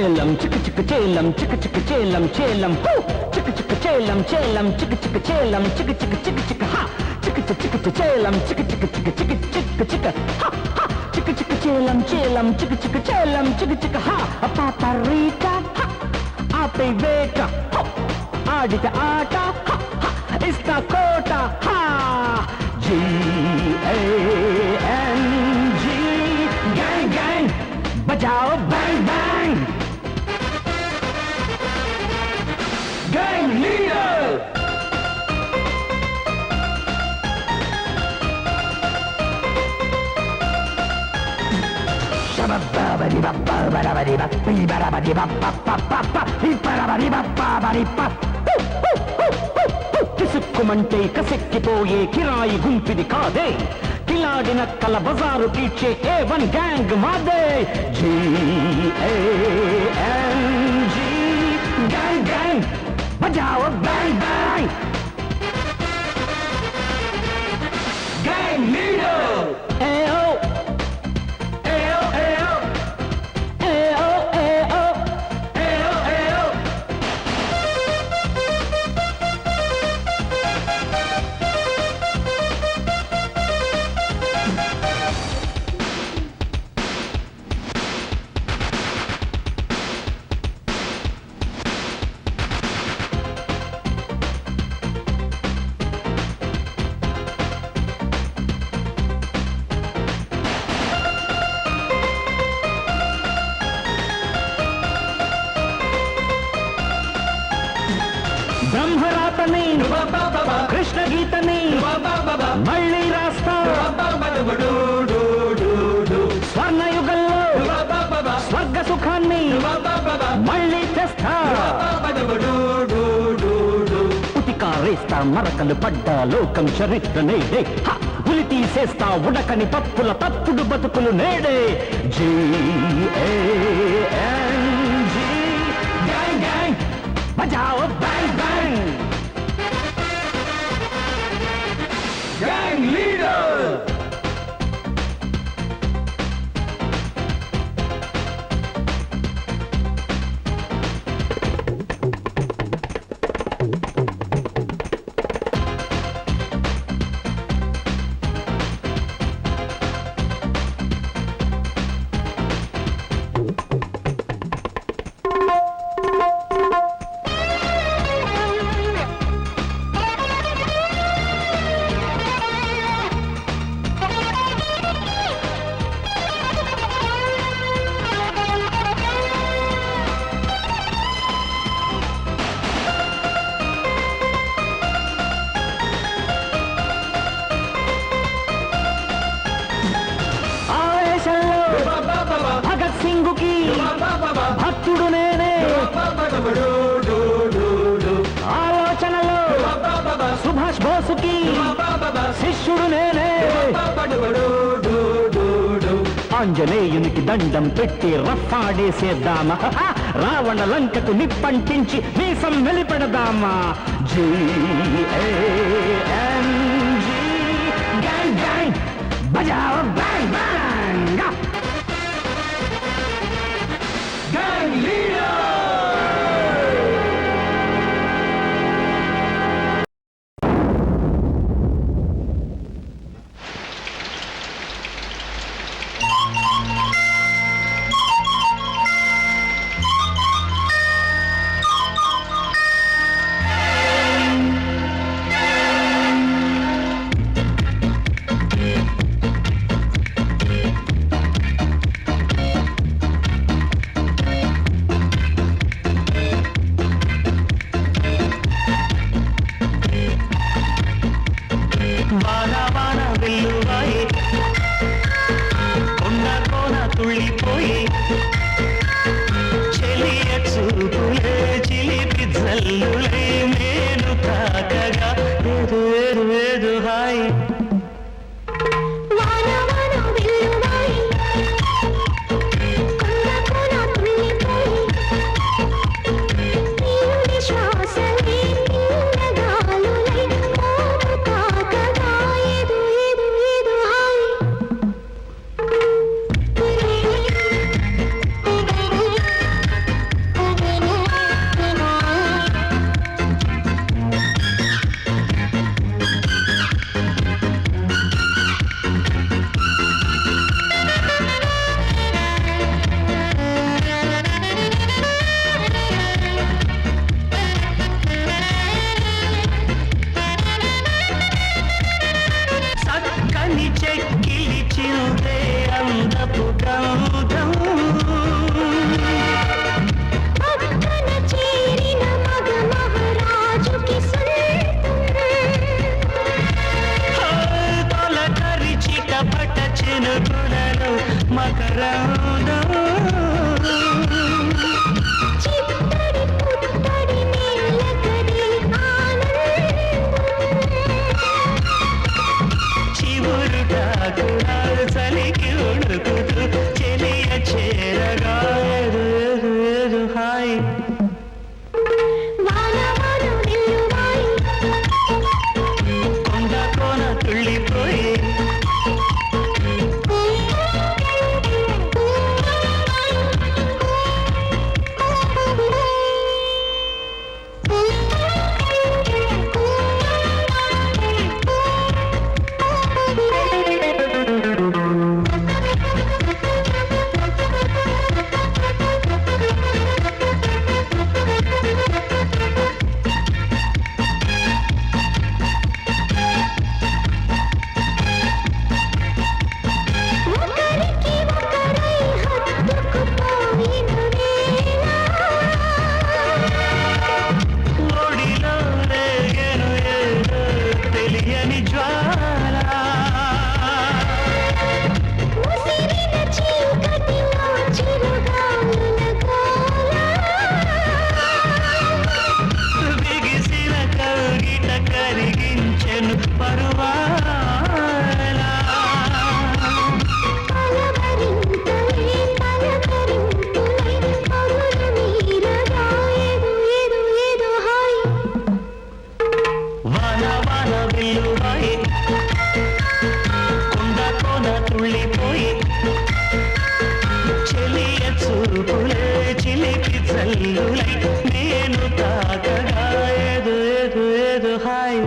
చేలం చిక్ చిక్ చేలం చిక్ చిక్ చేలం చేలం చిక్ చిక్ చేలం చేలం చిక్ చిక్ చేలం చిక్ చిక్ చిక్ చిక్ హా చిక్ చిక్ చిక్ చేలం చిక్ చిక్ చిక్ చిక్ చిక్ చిక్ హా హా చిక్ చిక్ చేలం చేలం చిక్ చిక్ చేలం చిక్ చిక్ హా పాపరీకా హా ఆపై వేట ఆడిత ఆట ఇస్తా కోట హా G-A-N-G gang gang बजाओ bang bang gang leader కిసుక్కుమంటే కసెక్కిపోయే కిరాయి గుంపిది కాదే కిలాడిన కల బజారు తీర్చే A1 గ్యాంగ్ మాదే G-A-N-G గ్యాంగ్ గ్యాంగ్ బజాओ బ్యాంగ్ బ్యాంగ్ గ్యాంగ్ లీడర్ ఏఓ ఏఓ ఏఓ ఏఓ ఏఓ ఏఓ ఏఓ బ్రహ్మరాతని కృష్ణ గీతని మళ్ళీ రాస్తా స్వర్ణయుగంలో స్వర్గ సుఖాన్ని మళ్ళీ తెస్తా ఉతికారేస్తా మరకలు పడ్డా లోకం చరిత్ర నేడే ఉలి తీసేస్తా ఉడకని పప్పుల తప్పుడు బతుకులు నేడే G-A-N-G gang gang बजाओ bang bang gang leader Bhagat Singh కి భక్తుడు నేనే ఆలోచనలో సుభాష్ బోసుకి శిష్యుడు నేనే ఆంజనేయునికి దండం పెట్టి రఫాడేసేద్దామా రావణ లంకకు నిప్పంటించి మీసం వెలిపెడదామా G-A-N-G gang gang బజాओ bang bang gang leader తుళ్ళిపోయి చెలియ చూపులే చిలిపి జల్లులే నేను తాకగా ఏదో హాయి శ్వాసలే గాలులై కాకగా మకరందం చిత్తడి పుత్తడి నీలకడి చివురుటాకు చలికి ఉడుకుతూ చెలియ చేరగా హాయ్ కొండ కోన తుళ్ళిపోయి నేను తాకగా ఏదో ఏదో ఏదో హాయ్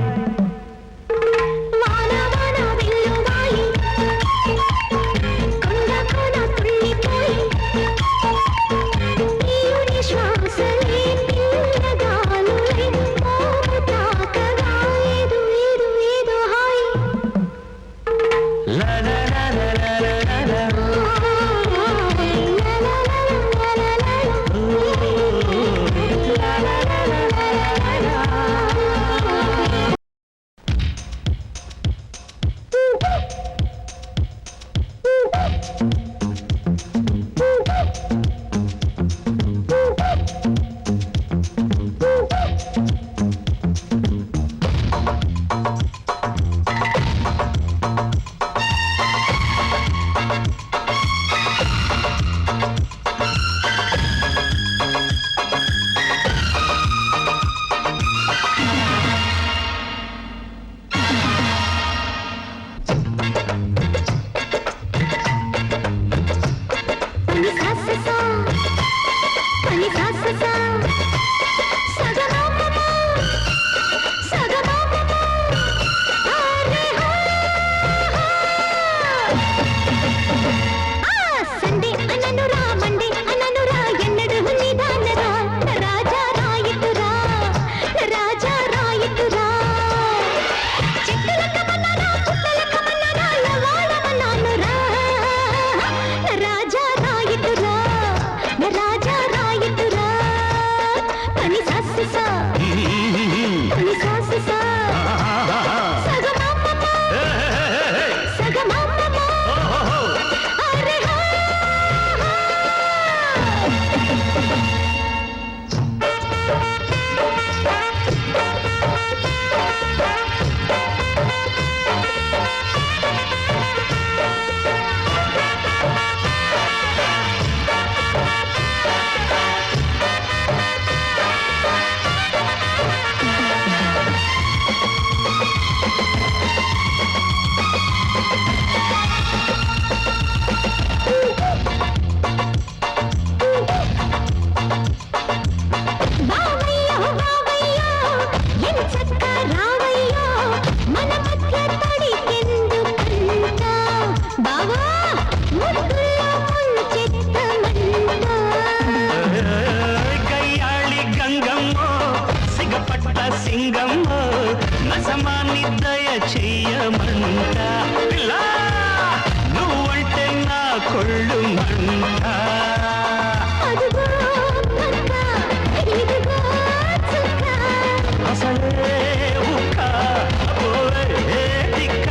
సింగమ్మో నసమాన్ని దయ చెయ్యమంట పిల్లా నువ్వంటే నా కొళ్ళు మంట అసలే ఉక్క పోవే దిక్క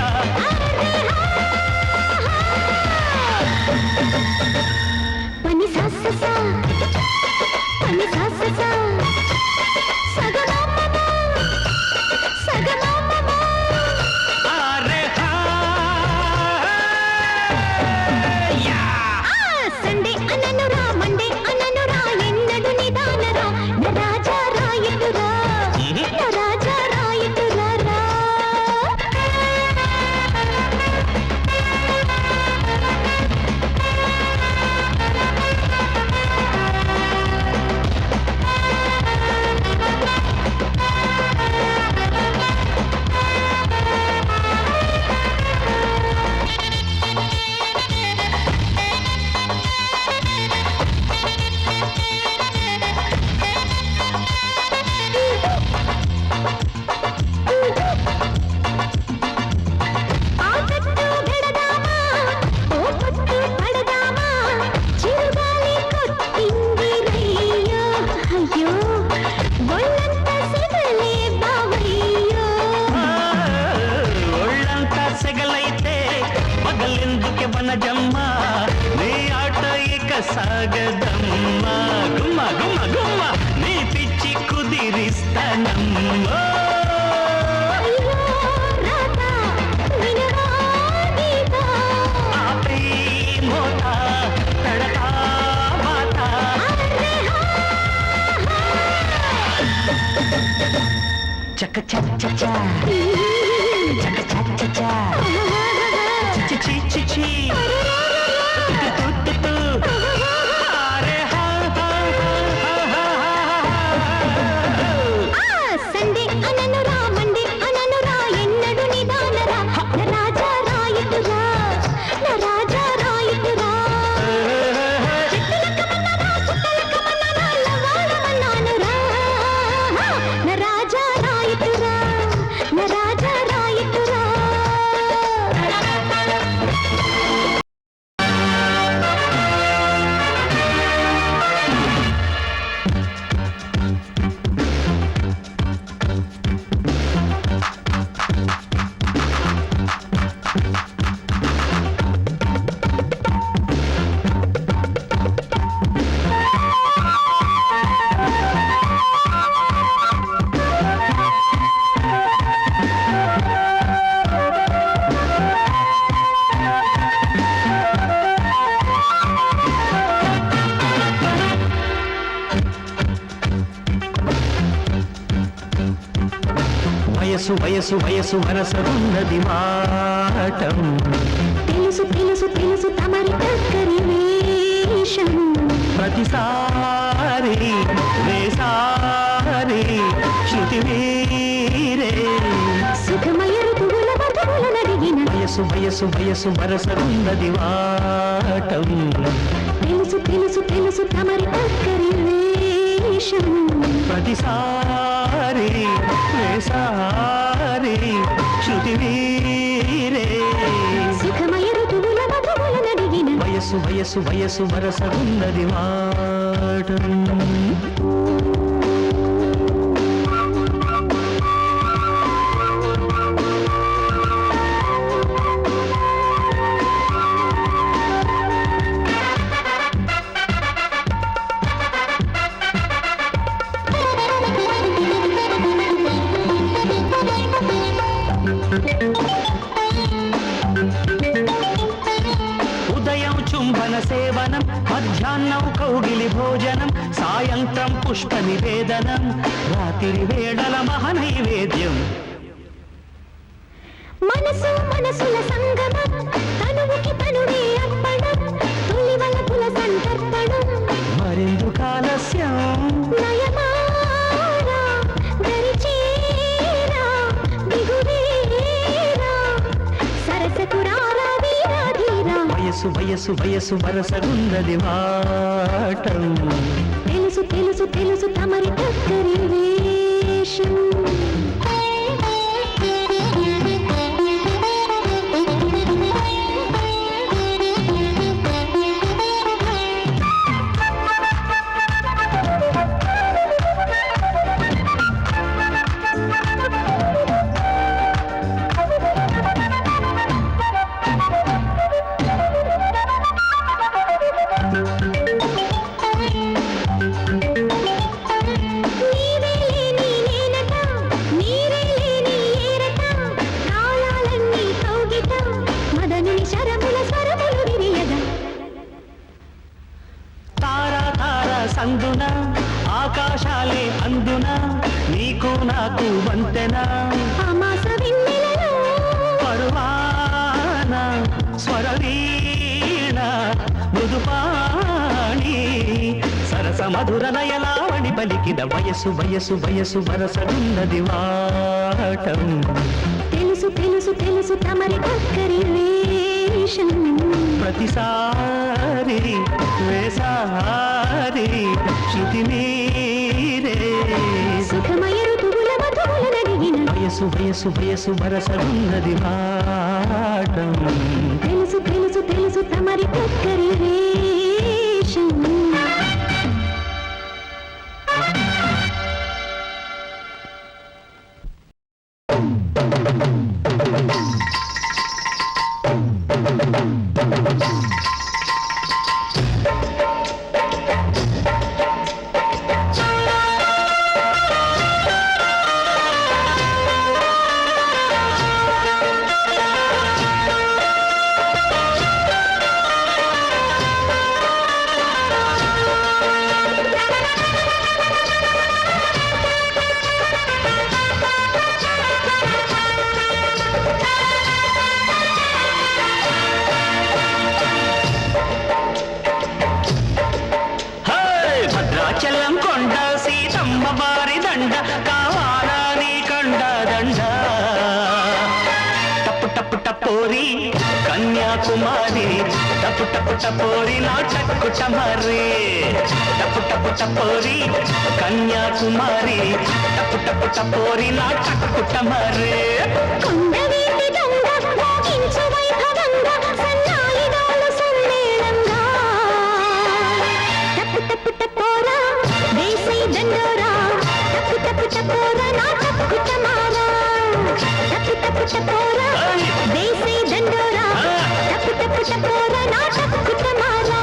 వనజమ్మ నీ ఆట ఇక సాగదమ్మా గుమ్మ గుమ్మ గుమ్మ నీ పిచ్చి కుదిరిస్తానమ్మా చక్క చక్క చక్క చక్క చక్క చక్క చి చి చి చి అరే హా హా సండే అననురా మండే అననురా ఎన్నడు నిదానరా నా రాజా రాయితురా నా రాజా రాయితురా చిట్టలకమన్నరా పుట్టలకమన్నరా లవాడమన్నానురా నా రాజా రాయితురా నా రాజా రాయితురా వయసు వయసు వయసు వరసరున్నది మాటం తెలుసు తెలుసు తెలుసు తమరి టక్కరి వేషం ప్రతిసారి వేసారి శృతి వీరే సుఖమయ ఋతువుల మధువుల నడిగిన వయసు వయసు వయసు వరసరున్నది మాటం తెలుసు తెలుసు తెలుసు తమరి టక్కరి వేషం ప్రతిసారి వేసారి శృతి వీరే సుఖమయ ఋతువుల మధువుల నడిగిన వయసు వయసు వయసు వరసరున్నది మాటం ఉదయం చుంబన సేవనం మధ్యాహ్నం కౌగిలి భోజనం సాయంత్రం పుష్ప నివేదనం రాత్రి వేళల మహనైవేద్యం మనసు మనసుల సంగమం తనువుకి తనువే అర్పణం తొలి వలపుల సంతర్పణం మరెందుకు ఆలస్యం నయమారా దరిచేరా దిగువేరా సరసకు రారా వీరా ధీరా వయసు వయసు వయసు వరసగున్నది మాటం తెలుసు తెలుసు తెలుసు తమరి టక్కరి వేషం అందున ఆకాశాలే అందున నీకు నాకు వంతెన పరువాన స్వరవీణ మృదుపాణి సరస మధుర నయలావణి పలికిన వయసు వయసు వయసు వరసనున్నది వాటం తెలుసు తెలుసు తెలుసు తమరి టక్కరి వేషం ప్రతిసారి వేసారి శృతి మీరే సుఖమయ ఋతువుల మధువుల నడిగిన వయసు వయసు వయసు వరసనున్నది వాటం తెలుసు తెలుసు తెలుసు తమరి టక్కరి వేషం టపోరి కన్యాకుమారి టపు టపు టపోరి నా టక్కు టమరి టపు టపు టపోరి కన్యాకుమారి టపు టపు టపోరి నా టక్కు టమరి కొండవీటి దొంగ మోగించు వైభవంగా సన్నాయిదాలు సమ్మేళంగా టప్పు టప్పు టపోరా దేశీ దండోరా టప్పు టప్పు టపోరా నా టక్కు టమారా టప్పు టప్పు టపోరా దేశీ దండోరా టప్పు టప్పు టపోరా నా టక్కు టమారా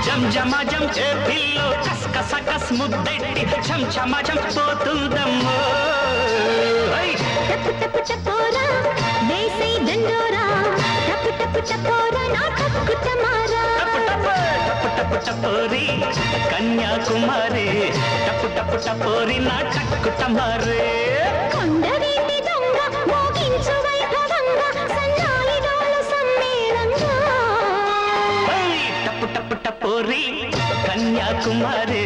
జమజమజం ఏ పిల్లో కస్కస కస్ ముద్దెట్టి చంచమజం పోతుందమ్మో టప్పు టప్పు టపోరా దేశీ దండోరా టప్పు టప్పు టపోరా నా టక్కు టమారా టపు టపు టపు టపు టపోరి కన్యాకుమారి టపు టపు టపోరి నా టక్కు టమరి కొండవీటి దొంగ మోగించు వైభవంగా సన్నాయిదాలు సమ్మేళంగా టపు టపు టపోరి కన్యాకుమారి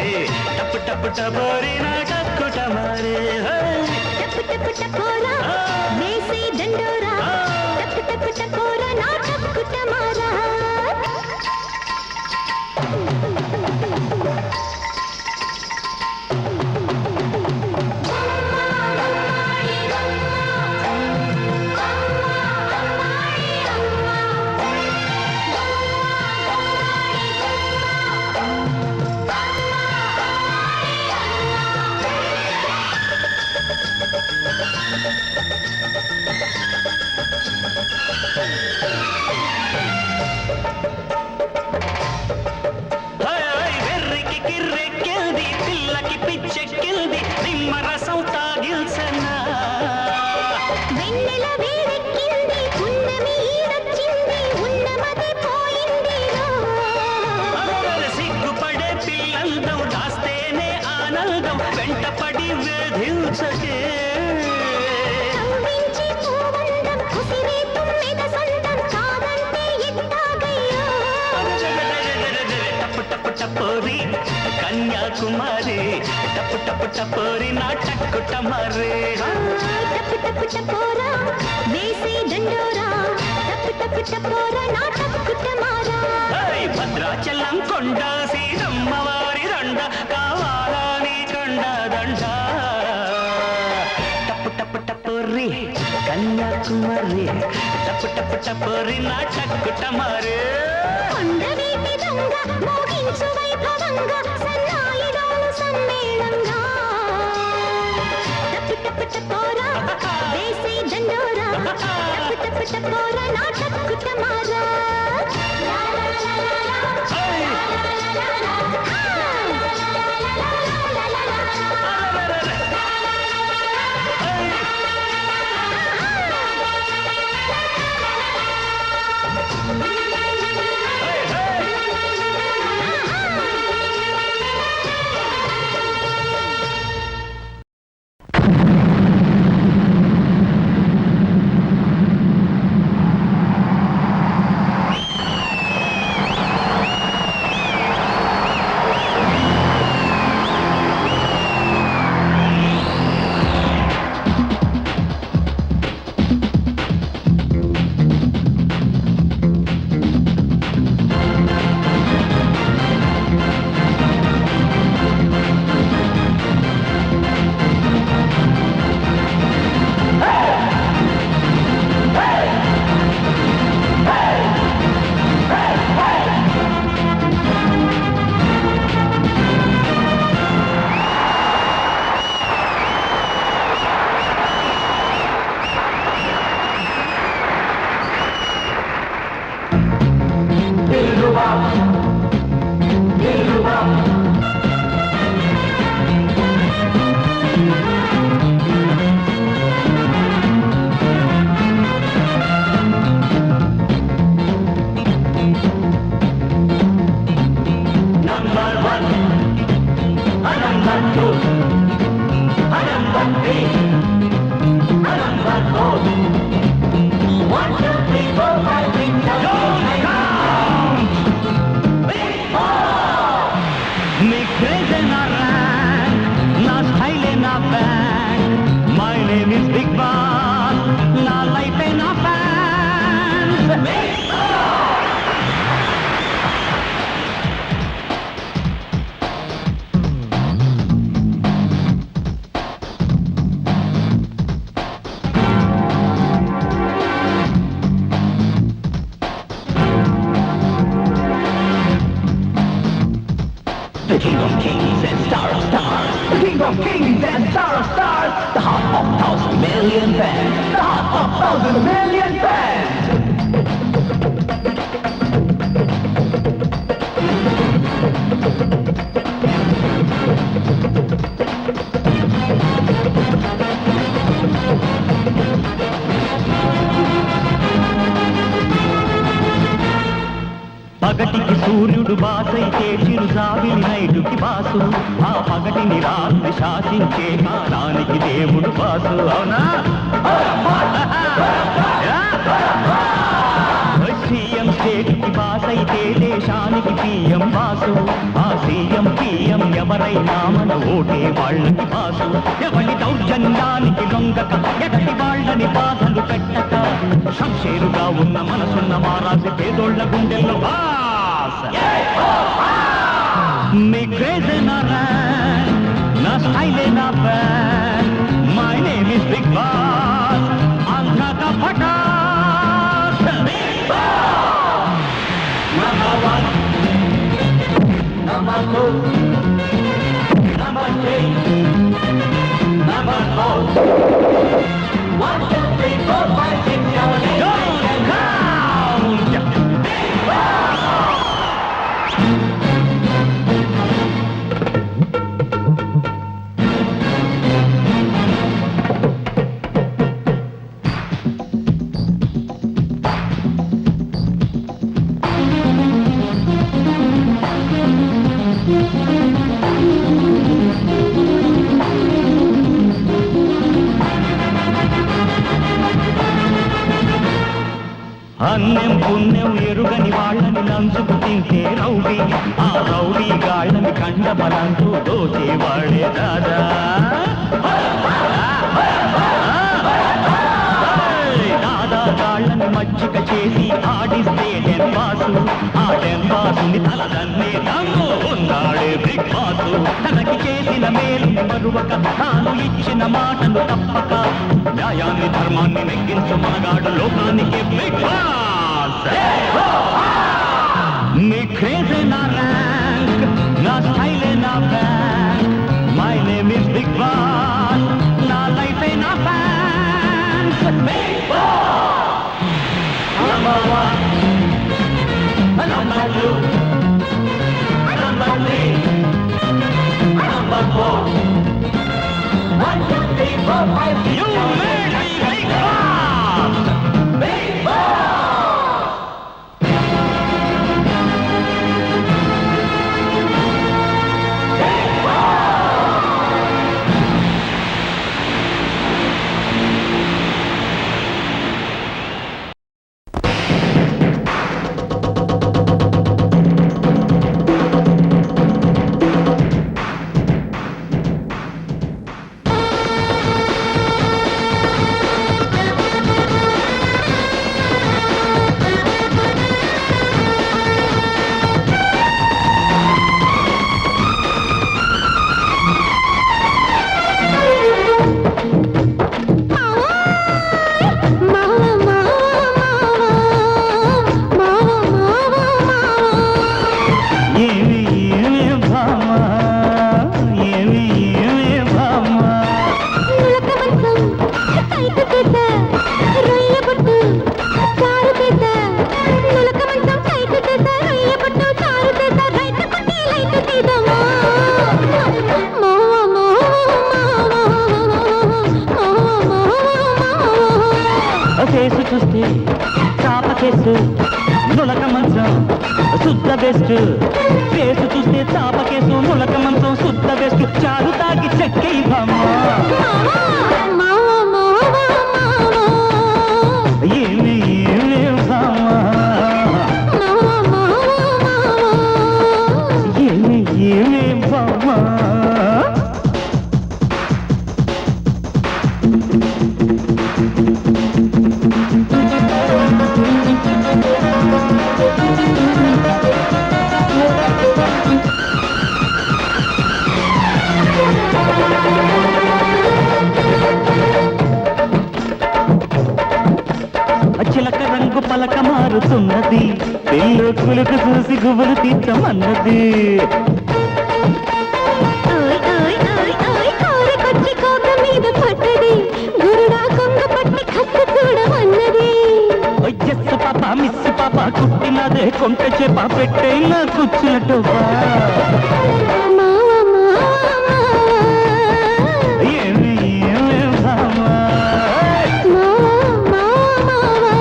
టపు టపు టపోరి నా టక్కు టమరి టప్పు టప్పు టపోరా దేశీ దండోరా టప్పు టప్పు టపోరా నా టక్కు టమారా వెర్రికి కిర్రెక్కింది పిల్లకి పిచ్చెక్కింది నిమ్మరసం తాగిల్సనా వెన్నెల వేడెక్కింది పున్నమి ఈడొచ్చింది ఉన్నమది పోయింది సిగ్గుపడే పిల్లందం దాస్తేనే ఆనందం వెంటపడి వేధించకే కవ్వించి పూవందం కుసిరే తుమ్మెద సొంతం కాదంటే ఎట్టాగయ్యో టపు టపు టపోరి కన్యాకుమారి టపు టపు టపోరి నా టక్కు టమరి టప్పు టప్పు టపోరా దేశీ దండోరా టప్పు టప్పు టపోరా నా టక్కు టమారా భద్రాచలం కొండ సీతమ్మవారి దండ కావాలా నీ కొండ దండ టపు టపు టపోరి కన్యాకుమారి టపు టపు టపోరి నా టక్కు టమరి కొండవీటి దొంగ మోగించు వైభవంగా సన్నాయిదాలు సమ్మేళంగా టప్పు టప్పు టపోరా దేశీ దండోరా టప్పు టప్పు టపోరా నా tuck టమారా crazy na rank, na style na bank. My name is Big Boss, na life na fans. The king of kings and star of stars. The king of kings and star of stars. The heart of 1,000,000,000 fans. The heart of 1,000,000,000 fans. పగటికి సూర్యుడు బాసైతే చిరుజావిలి నైటుకి boss, ఆ పగటిని రాత్రి శాసించే కాలానికి దేవుడు boss. అవునా? CM స్టేట్కి బాసైతే దేశానికి PM boss, ఆ సీఎం పిఎం ఎవరైనా మన ఓటే వాళ్ళకి బాసు. ఎవరి దౌర్జన్యానికి లొంగక, ఎదటి వాళ్ళని బాధలు పెట్టక, సంశేరుగా ఉన్న మనసున్న మారాసి పేదోళ్ల గుండెల్లో బాస్. మీ క్రేజీ నా ర్యాంక్, నా స్టైలే నా bank. My name is big boss, Andhra కా పటాస్. Number 1, number 2, number 3, number 4. 1, 2, 3, 4, 5, 6, 7, 8, 9, 10. అన్నం పుణ్యం ఎరుగని వాళ్ళని లంచుకు తింటే రౌడీ, ఆ రౌడీ గాళ్ళని కండ బలంతో దోచేవాడే దాదా. దాదా గాళ్ళని మజ్జిగ చేసి ఆడిస్తే డెంబాసు, ఆ డెంబాసుని తలదన్నే దమ్ము ఉన్నాడే బిగ్ బాసు. తనకి చేసిన మేలుని మరువక, తాను ఇచ్చిన మాటలు తప్పక, న్యాయాన్ని ధర్మాన్ని నెగ్గించు మనగాడు లోకానికి బిగ్ బాస్. మీ క్రేజీ నా ర్యాంక్, నా స్టైలే నా bank. My name is big boss, నా లైఫే నా fans. Big boss. Number 1, number 2, number 3, number 4. 1, 2, 3, 4, 5, 6, 7, 8, 9, 10. You made me Big Boss! Big Boss! Case చూస్తే చాప కేసు, నులక మంచం శుద్ధ బెస్ట్. కేసు చూస్తే చాప కేసు, నులక మంచం శుద్ధ బెస్ట్. చాలు తాగి చెక్కై ఏమి ఏమి ఏమి ఏమి జారుతున్నది పిల్ల కులుకు చూసి గుబులు తీర్చమన్నది ఓయ్ ఓయ్ ఓయ్ ఓయ్ కోరకొచ్చి కోక మీద పట్టది గురుడా కొంగ పట్టి కత్తి చూడమన్నది ఎస్ పాప మిస్ పాప కుట్టినదే కొంట చేప పెట్టే నా కూర్చున్నట్టు మావా మావా మావా ఏమి ఏమి భామా మావా మావా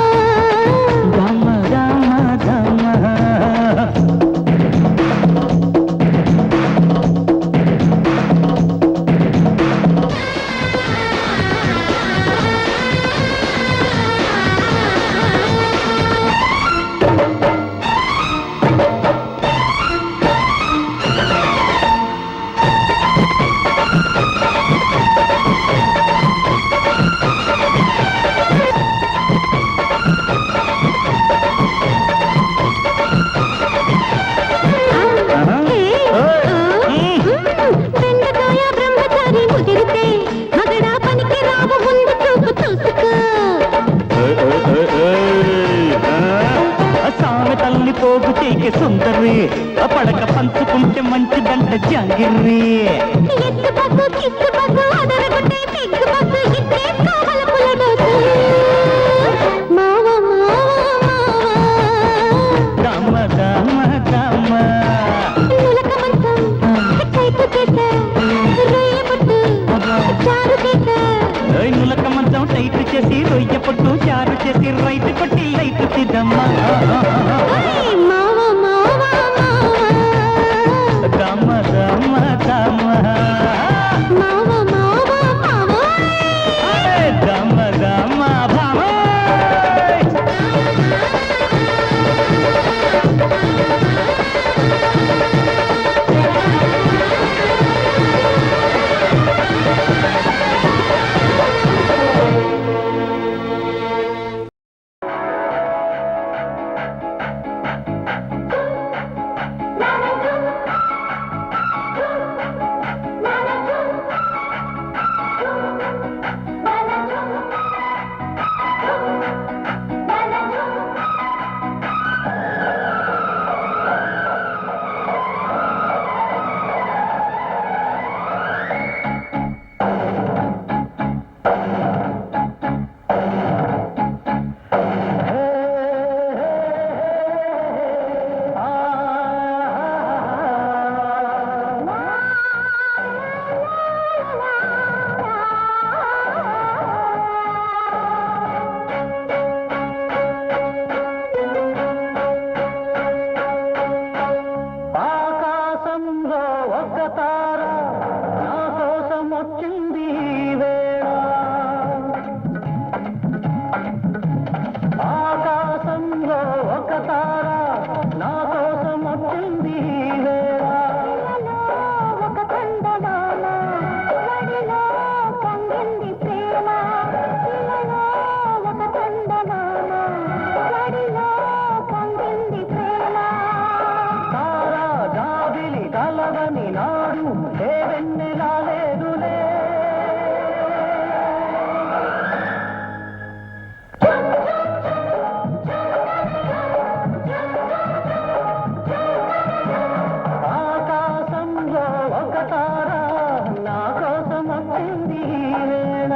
దమ దమ దమ బెండకాయ బ్రహ్మచారి ముదిరితే మగడా పనికి రావ ముందు చూపు చూసుకో సామెతల్ని పోగు చేకే సుందరి పడక పంచుకుంటే మంచిదంట జాగిర్రి ఎత్తు బస్సు కిస్సు బస్సు అదరగొట్టే పిగ్గు బస్సు ఇట్టే కావల పులడోసు మావా మావా మావా దమ దమ దమ నులక మంచం కైపు చేత రొయ్య పట్టు చారు చేత నులక మంచం టైట్ చేసి రొయ్య పట్టు చారు చేసి రైతు కొట్టి లైట్ తిద్దమ్మా మావా మావా మావా దమ దమ దమ మావా మావా మావా దమ దమ భామ ఆకాశంలో ఒక తార నా కోసం వచ్చింది ఈ వేళ ఆకాశంలో ఒక తార నా కోసం వచ్చింది ఈ వేళ ఒక కొండవాన వడిలో పొంగింది ప్రేమ ఇలలో ఒక కొండవాన వడిలో పొంగింది ప్రేమ తారా జాబిలి కలవని నాడు ఏ వెన్నెలా లేదులే ఆకాశంలో ఒక తార నా కోసం వచ్చింది ఈ వేళ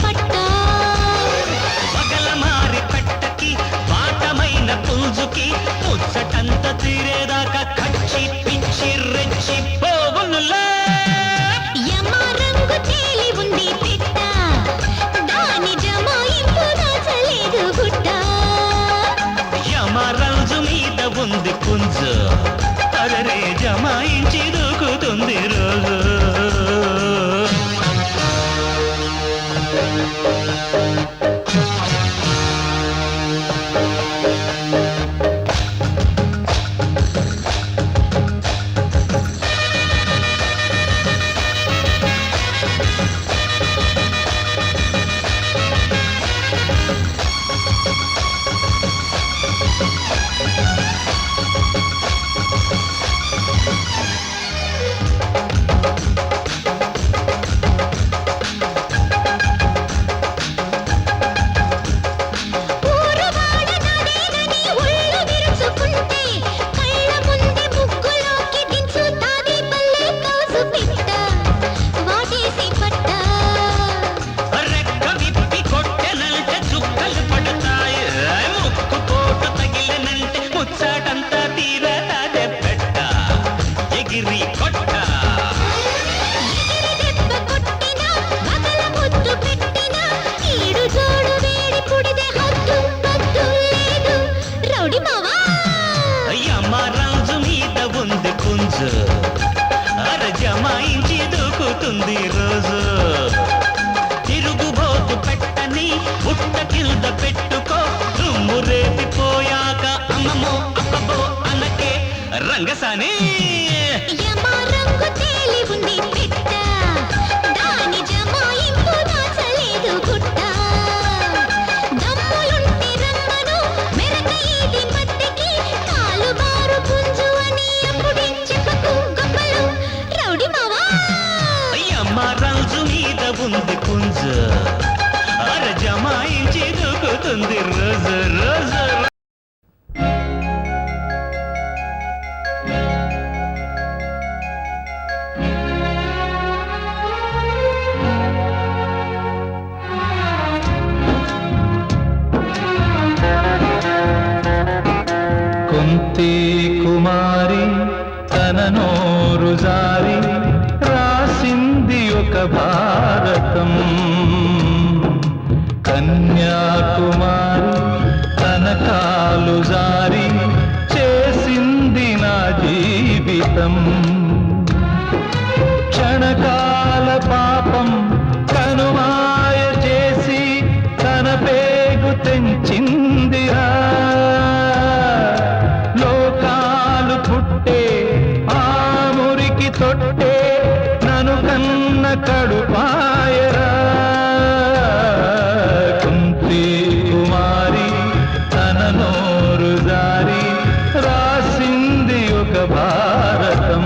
పట్ట జమాయించి దూకుతుంది రోజు తిరుగుబోతు పెట్టని బుట్ట కింద పెట్టుకో దుమ్ము రేపిపోయాక అమ్మమ్మో అబ్బబ్బో అనకే రంగసాని ఉంది పుంజు అర జమాయించి దూకుతుంది రోజు రోజు కుంతి కుమారి తన నోరు జారి రాసింది ఒక భారతం కన్యాకుమారి తన కాలు జారి చేసింది నా జీవితం క్షణకాల పాపం కనుమాయ చేసి తన పేగు తెంచిందిరా లోకాలు పుట్టే ఆ మురికి తొట్టే నను కన్న కడుపాయరా కుంతి కుమారి తన నోరు జారి రాసింది ఒక భారతం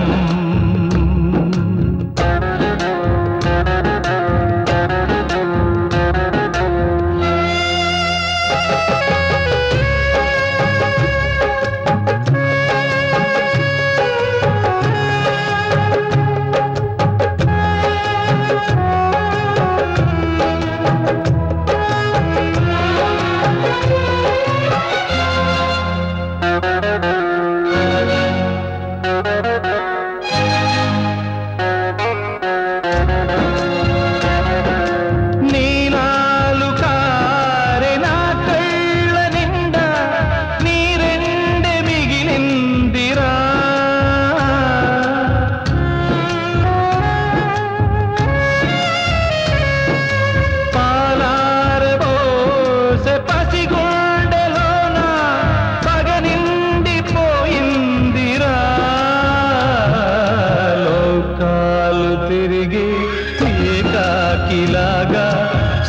ఏకాకిలాగా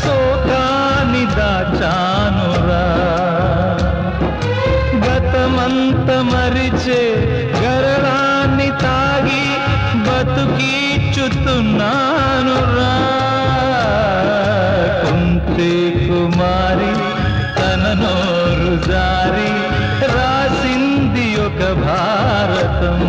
శోకాన్ని దాచానురా గతమంత మరిచే గరళాన్ని తాగి బతుకీచుతున్నానురా కుంతి కుమారి తన నోరు జారి రాసింది ఒక భారతం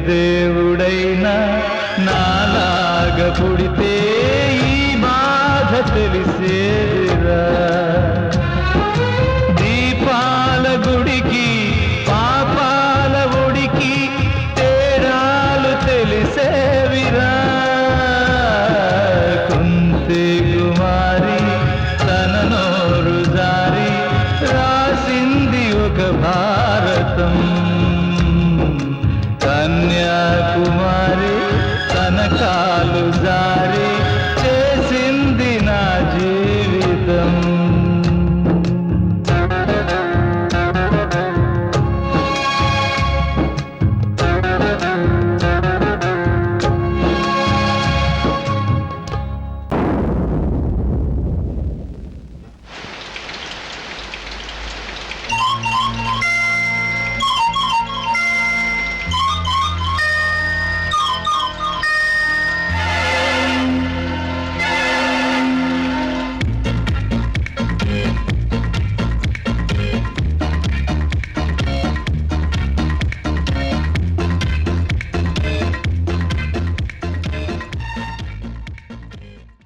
దేవుడైనా నాలాగ పుడితే ఈ బాధ తెలిసేరా దీపాల గుడికి పాపాల ఒడికి తేడాలు తెలిసేవిరా కుంతి కుమారి తన నోరు జారి రాసింది ఒక భారతం